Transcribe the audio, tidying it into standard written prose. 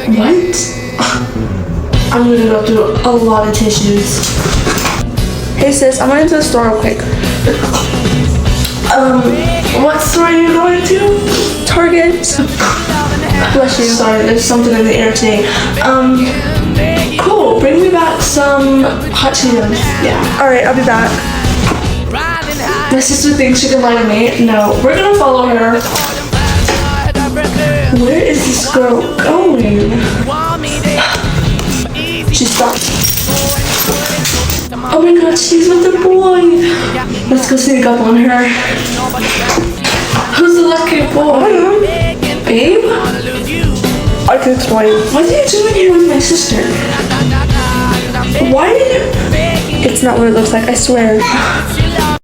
What? I'm gonna go through a lot of tissues. Hey sis, I'm going to the store real quick. What store are you going to? Target. Bless you. Sorry, there's something in the air today. Cool, bring me back some hot Cheetos. Yeah. Alright, I'll be back. My sister thinks she can lie to me. No, we're gonna follow her. Where is this girl going? She stopped. Oh my god, she's with the boy. Let's go sneak up on her. Who's the lucky boy? Babe? I can explain. What are you doing here with my sister? Why did you... It's not what it looks like, I swear.